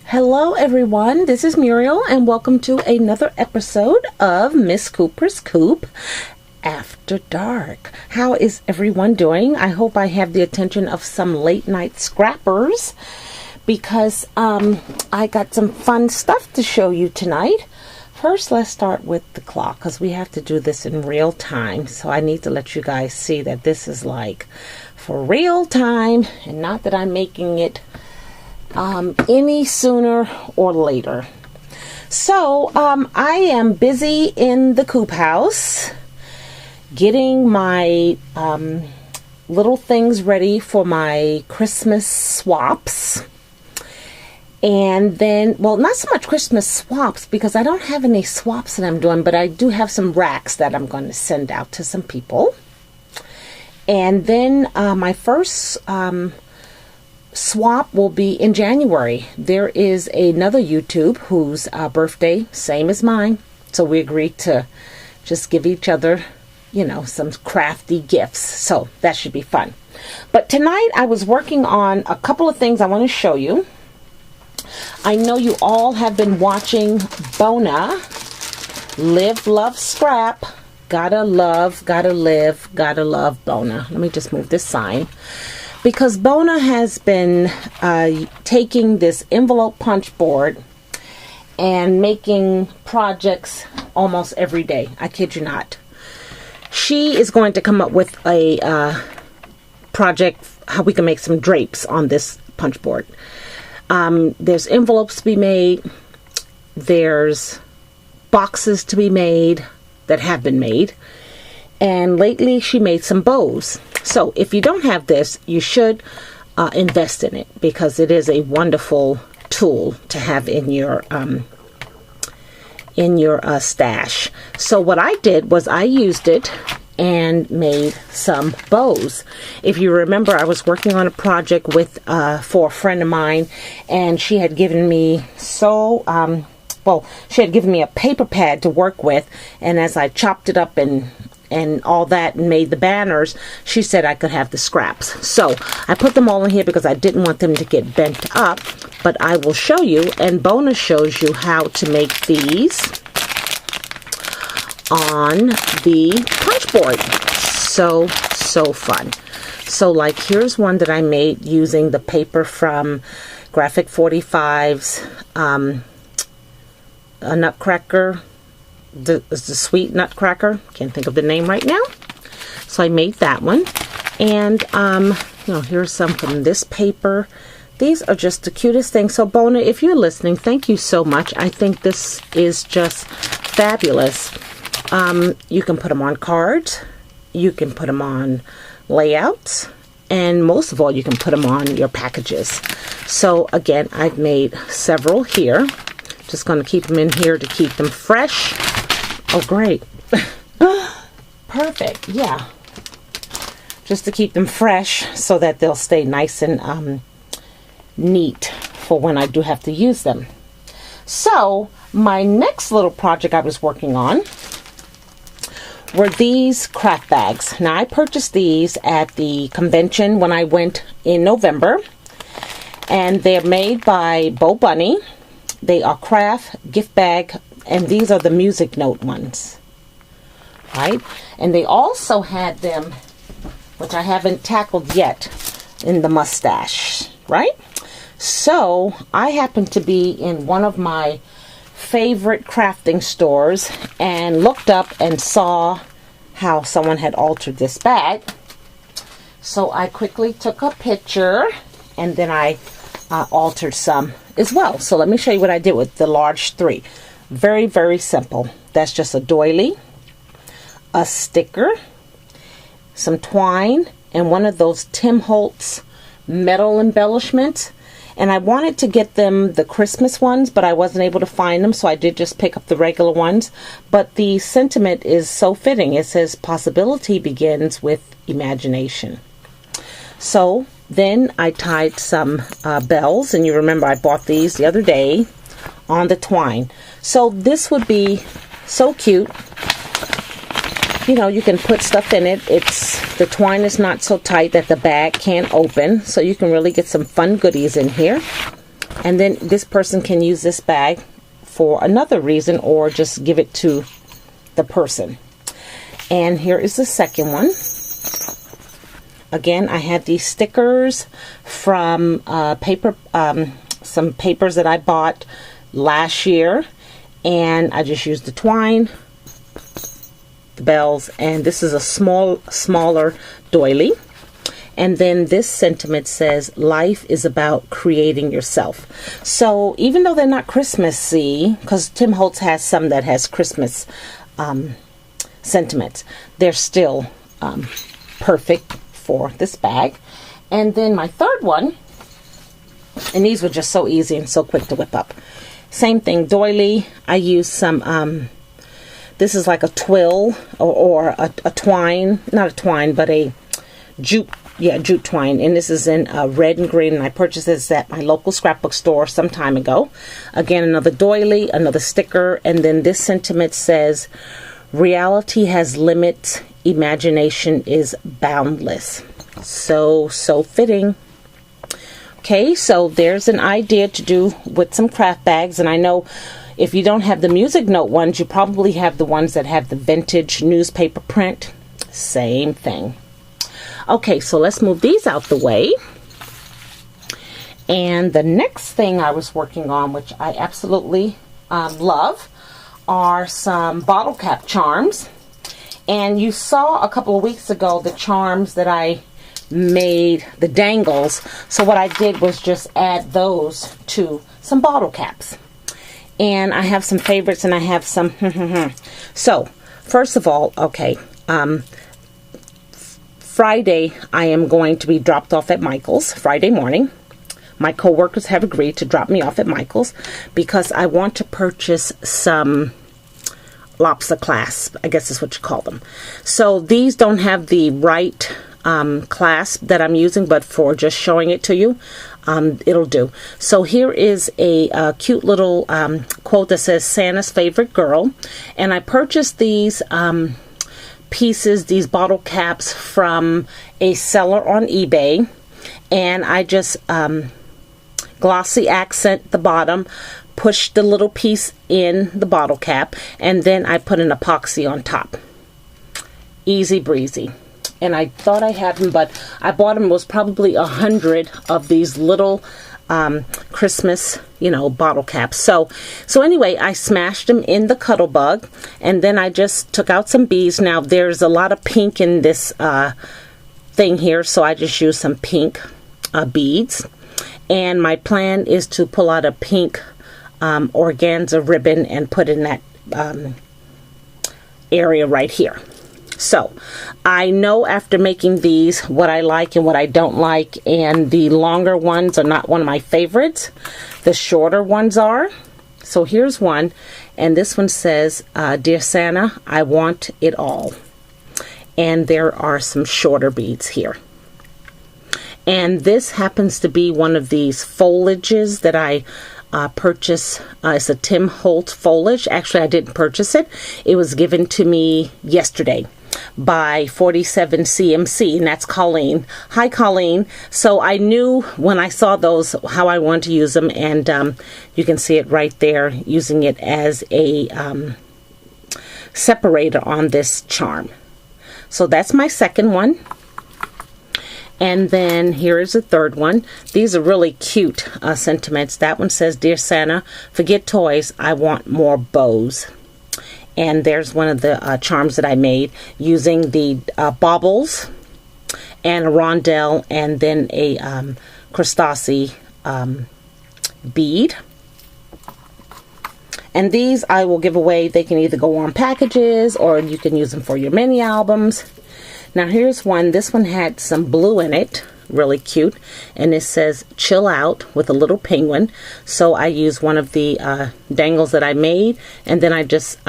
Hello everyone, this is Muriel and welcome to another episode of Miss Cooper's Coop After Dark. How is everyone doing? I hope I have the attention of some late night scrappers because I got some fun stuff to show you tonight. First, let's start with the clock because we have to do this in real time. So I need to let you guys see that this is like for real time and not that I'm making it any sooner or later. So I am busy in the coop house getting my little things ready for my Christmas swaps. And then, well, not so much Christmas swaps because I don't have any swaps that I'm doing, but I do have some racks that I'm going to send out to some people. And then my first swap will be in January. There is another YouTube whose birthday, same as mine. So we agreed to just give each other, you know, some crafty gifts. So that should be fun. But tonight I was working on a couple of things I want to show you. I know you all have been watching Bona Live, Love, Scrap. Gotta love, gotta live, gotta love Bona. Let me just move this sign. Because Bona has been taking this envelope punch board and making projects almost every day. I kid you not. She is going to come up with a project how we can make some drapes on this punch board. There's envelopes to be made. There's boxes to be made that have been made. And lately she made some bows. So if you don't have this, you should invest in it because it is a wonderful tool to have in your stash. So what I did was I used it and made some bows. If you remember, I was working on a project with for a friend of mine, and she had given me she had given me a paper pad to work with, and as I chopped it up and all that and made the banners, she said I could have the scraps. So I put them all in here because I didn't want them to get bent up, but I will show you, and Bona shows you how to make these on the punch board. So fun. So like here's one that I made using the paper from Graphic 45's a nutcracker. The sweet nutcracker, can't think of the name right now. So I made that one, and here's some from this paper. These are just the cutest things. So Bona, if you're listening, thank you so much. I think this is just fabulous. You can put them on cards, you can put them on layouts, and most of all you can put them on your packages. So again, I've made several here. Just going to keep them in here to keep them fresh. Oh, great. Perfect. Yeah. Just to keep them fresh so that they'll stay nice and neat for when I do have to use them. So, my next little project I was working on were these craft bags. Now, I purchased these at the convention when I went in November. And they're made by Bo Bunny. They are craft gift bag, and these are the music note ones, right? And they also had them, which I haven't tackled yet, in the mustache, right? So I happened to be in one of my favorite crafting stores and looked up and saw how someone had altered this bag. So I quickly took a picture and then I altered some as well. So let me show you what I did with the large 3. Very, very simple. That's just a doily, a sticker, some twine, and one of those Tim Holtz metal embellishments. And I wanted to get them the Christmas ones, but I wasn't able to find them, so I did just pick up the regular ones. But the sentiment is so fitting. It says, possibility begins with imagination. So then I tied some bells, and you remember I bought these the other day on the twine. So this would be so cute. You know, you can put stuff in it. The twine is not so tight that the bag can't open, so you can really get some fun goodies in here. And then this person can use this bag for another reason, or just give it to the person. And here is the second one. Again, I had these stickers from some papers that I bought last year, and I just used the twine, the bells, and this is a smaller doily. And then this sentiment says, life is about creating yourself. So even though they're not Christmassy, because Tim Holtz has some that has Christmas sentiments, they're still perfect for this bag. And then my third one, and these were just so easy and so quick to whip up. Same thing, doily. I used some, this is like a twill or a twine, not a twine, but a jute twine, and this is in red and green, and I purchased this at my local scrapbook store some time ago. Again, another doily, another sticker, and then this sentiment says, reality has limits, imagination is boundless. So fitting. Okay, so there's an idea to do with some craft bags, and I know if you don't have the music note ones, you probably have the ones that have the vintage newspaper print. Same thing. Okay, so let's move these out the way. And the next thing I was working on, which I absolutely love, are some bottle cap charms. And you saw a couple of weeks ago the charms that I made, the dangles. So what I did was just add those to some bottle caps. And I have some favorites, and I have some So, first of all, okay, Friday, I am going to be dropped off at Michael's Friday morning. My coworkers have agreed to drop me off at Michael's because I want to purchase some lobster clasp, I guess is what you call them. So these don't have the right clasp that I'm using, but for just showing it to you, it'll do. So here is a cute little quote that says, Santa's favorite girl. And I purchased these pieces, these bottle caps, from a seller on eBay, and I just glossy accent the bottom, push the little piece in the bottle cap, and then I put an epoxy on top. Easy breezy. And I thought I had them, but I bought them. It was probably 100 of these little Christmas, bottle caps. So anyway, I smashed them in the Cuttlebug, and then I just took out some beads. Now there's a lot of pink in this thing here, so I just used some pink beads. And my plan is to pull out a pink organza ribbon and put in that area right here. So, I know after making these what I like and what I don't like, and the longer ones are not one of my favorites. The shorter ones are. So here's one, and this one says, Dear Santa, I want it all. And there are some shorter beads here. And this happens to be one of these foliages that I purchased. It's a Tim Holtz foliage. Actually, I didn't purchase it. It was given to me yesterday by 47 CMC, and that's Colleen. Hi, Colleen. So I knew when I saw those how I want to use them, and you can see it right there, using it as a separator on this charm. So that's my second one. And then here is the third one. These are really cute sentiments. That one says, Dear Santa, forget toys, I want more bows. And there's one of the charms that I made using the baubles and a rondelle, and then a crustacea bead. And these I will give away. They can either go on packages, or you can use them for your mini albums. Now here's one. This one had some blue in it, really cute, and it says chill out with a little penguin. So I used one of the dangles that I made, and then I just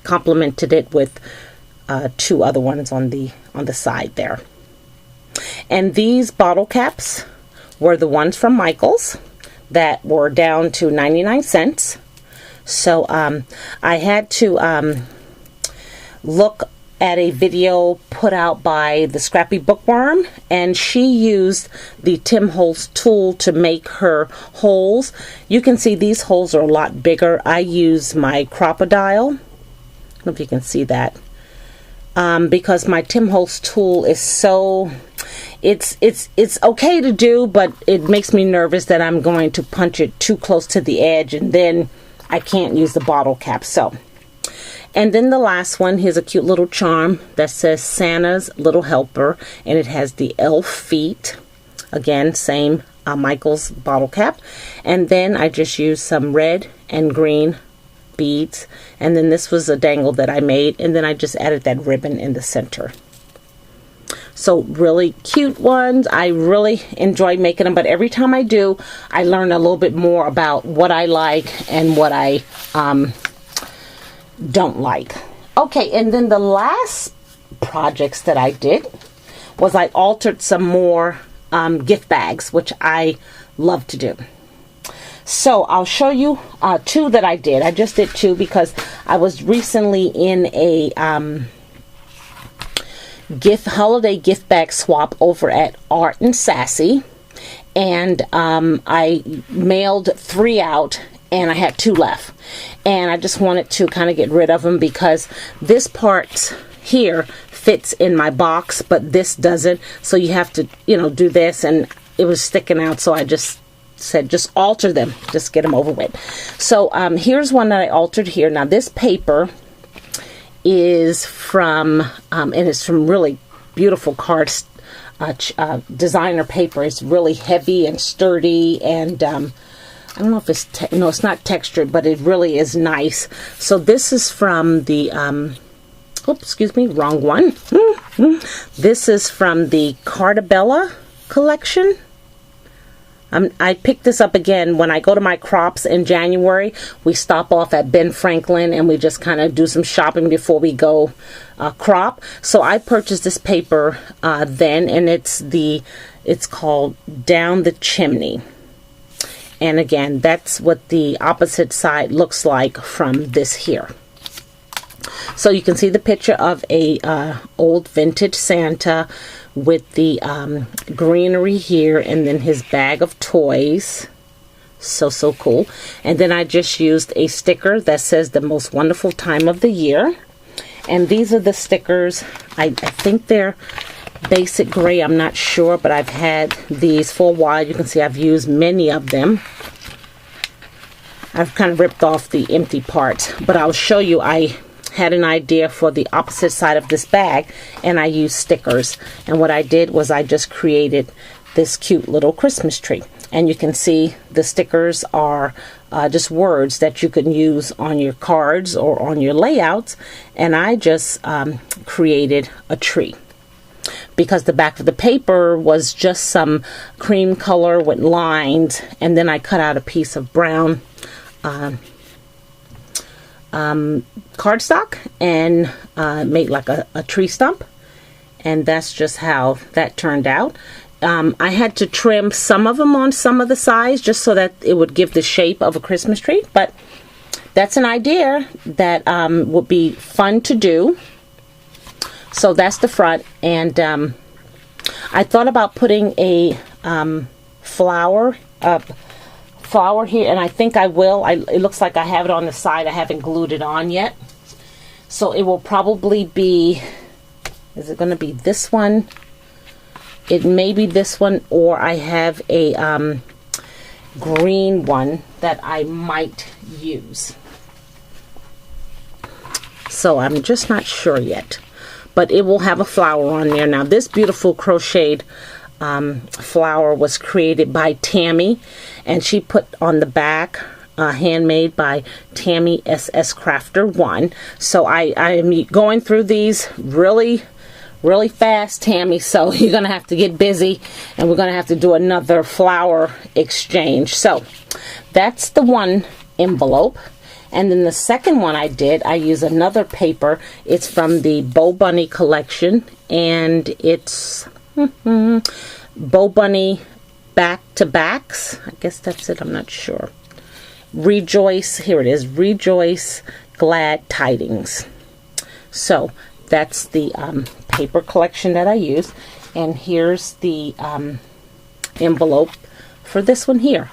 complemented it with two other ones on the side there. And these bottle caps were the ones from Michael's that were down to 99 cents. So I had to look at a video put out by the Scrappy Bookworm, and she used the Tim Holtz tool to make her holes. You can see these holes are a lot bigger. I use my Crocodile. I don't know if you can see that. Because my Tim Holtz tool is so, it's okay to do, but it makes me nervous that I'm going to punch it too close to the edge and then I can't use the bottle cap. So, and then the last one, here's a cute little charm that says Santa's Little Helper, and it has the elf feet. Again, same Michael's bottle cap. And then I just used some red and green beads, and then this was a dangle that I made, and then I just added that ribbon in the center. So really cute ones. I really enjoy making them, but every time I do, I learn a little bit more about what I like and what I don't like. Okay, and then the last projects that I did was I altered some more gift bags, which I love to do. So I'll show you two that I did. I just did two because I was recently in a holiday gift bag swap over at Art and Sassy, and I mailed 3 out and I had 2 left, and I just wanted to kind of get rid of them because this part here fits in my box but this doesn't, so you have to, you know, do this, and it was sticking out, so I just said just alter them, just get them over with. So here's one that I altered here. Now this paper is from and it's from really beautiful cards, designer paper. It's really heavy and sturdy, and I don't know if it's no, it's not textured, but it really is nice. So this is from the oops, excuse me, wrong one. This is from the Cardabella collection. I picked this up again when I go to my crops in January. We stop off at Ben Franklin and we just kind of do some shopping before we go crop. So I purchased this paper then, and it's called Down the Chimney. And again, that's what the opposite side looks like from this here. So you can see the picture of a old vintage Santa with the greenery here, and then his bag of toys. So cool. And then I just used a sticker that says the most wonderful time of the year. And these are the stickers. I think they're basic gray, I'm not sure, but I've had these for a while. You can see I've used many of them. I've kind of ripped off the empty parts, but I'll show you. I had an idea for the opposite side of this bag, and I used stickers, and what I did was I just created this cute little Christmas tree, and you can see the stickers are just words that you can use on your cards or on your layouts, and I just created a tree because the back of the paper was just some cream color with lines, and then I cut out a piece of brown cardstock and made like a tree stump, and that's just how that turned out. I had to trim some of them on some of the sides just so that it would give the shape of a Christmas tree, but that's an idea that would be fun to do. So that's the front, and I thought about putting a flower here, and I think I will. It looks like I have it on the side. I haven't glued it on yet, so it will probably be, is it going to be this one? It may be this one, or I have a green one that I might use. So I'm just not sure yet, but it will have a flower on there. Now this beautiful crocheted flower was created by Tammy, and she put on the back handmade by Tammy SS Crafter 1. So I'm going through these really fast, Tammy, so you're gonna have to get busy, and we're gonna have to do another flower exchange. So that's the one envelope. And then the second one I use another paper. It's from the Bo Bunny collection, and it's Bo Bunny back to backs. I guess that's it, I'm not sure. Rejoice, here it is, Rejoice Glad Tidings. So that's the paper collection that I use. And here's the envelope for this one here.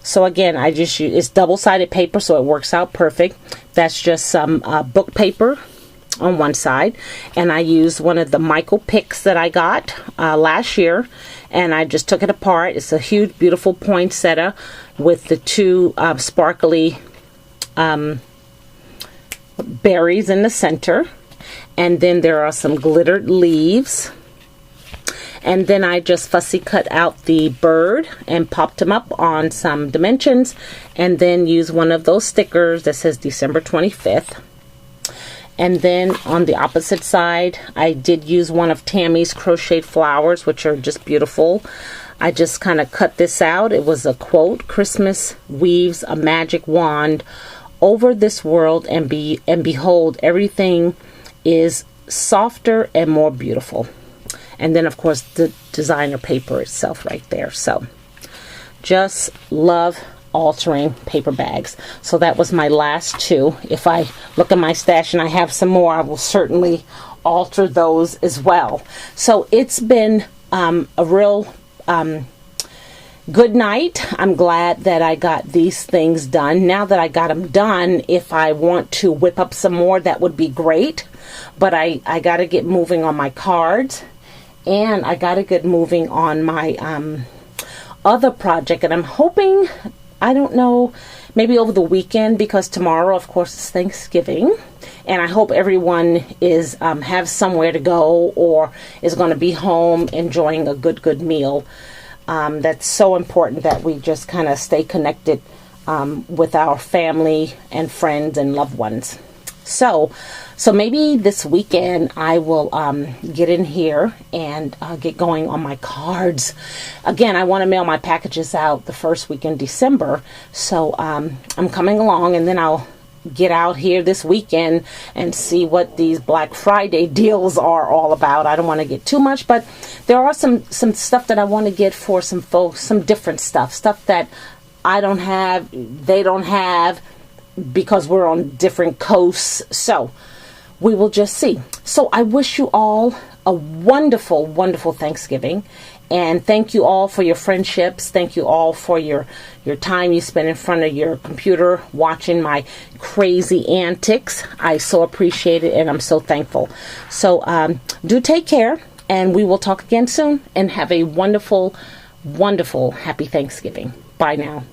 So again, I just use, it's double-sided paper, so it works out perfect. That's just some book paper on one side, and I used one of the Michael picks that I got last year, and I just took it apart. It's a huge, beautiful poinsettia with the two sparkly berries in the center, and then there are some glittered leaves. And then I just fussy cut out the bird and popped them up on some dimensions, and then use one of those stickers that says December 25th. And then on the opposite side, I did use one of Tammy's Crocheted Flowers, which are just beautiful. I just kind of cut this out. It was a quote, "Christmas weaves a magic wand over this world, and behold, everything is softer and more beautiful." And then, of course, the designer paper itself right there. So, just love altering paper bags. So that was my last two. If I look at my stash and I have some more, I will certainly alter those as well. So it's been a real good night. I'm glad that I got these things done. Now that I got them done, if I want to whip up some more, that would be great. But I got to get moving on my cards. And I got to get moving on my other project. And I'm hoping, I don't know, maybe over the weekend, because tomorrow, of course, is Thanksgiving. And I hope everyone is have somewhere to go or is going to be home enjoying a good meal. That's so important that we just kind of stay connected with our family and friends and loved ones. So maybe this weekend I will get in here and get going on my cards. Again, I want to mail my packages out the first week in December. So I'm coming along, and then I'll get out here this weekend and see what these Black Friday deals are all about. I don't want to get too much, but there are some stuff that I want to get for some folks, some different stuff that I don't have, they don't have, because we're on different coasts. So we will just see. So I wish you all a wonderful, wonderful Thanksgiving. And thank you all for your friendships. Thank you all for your time you spend in front of your computer watching my crazy antics. I so appreciate it, and I'm so thankful. So do take care, and we will talk again soon. And have a wonderful, wonderful, happy Thanksgiving. Bye now.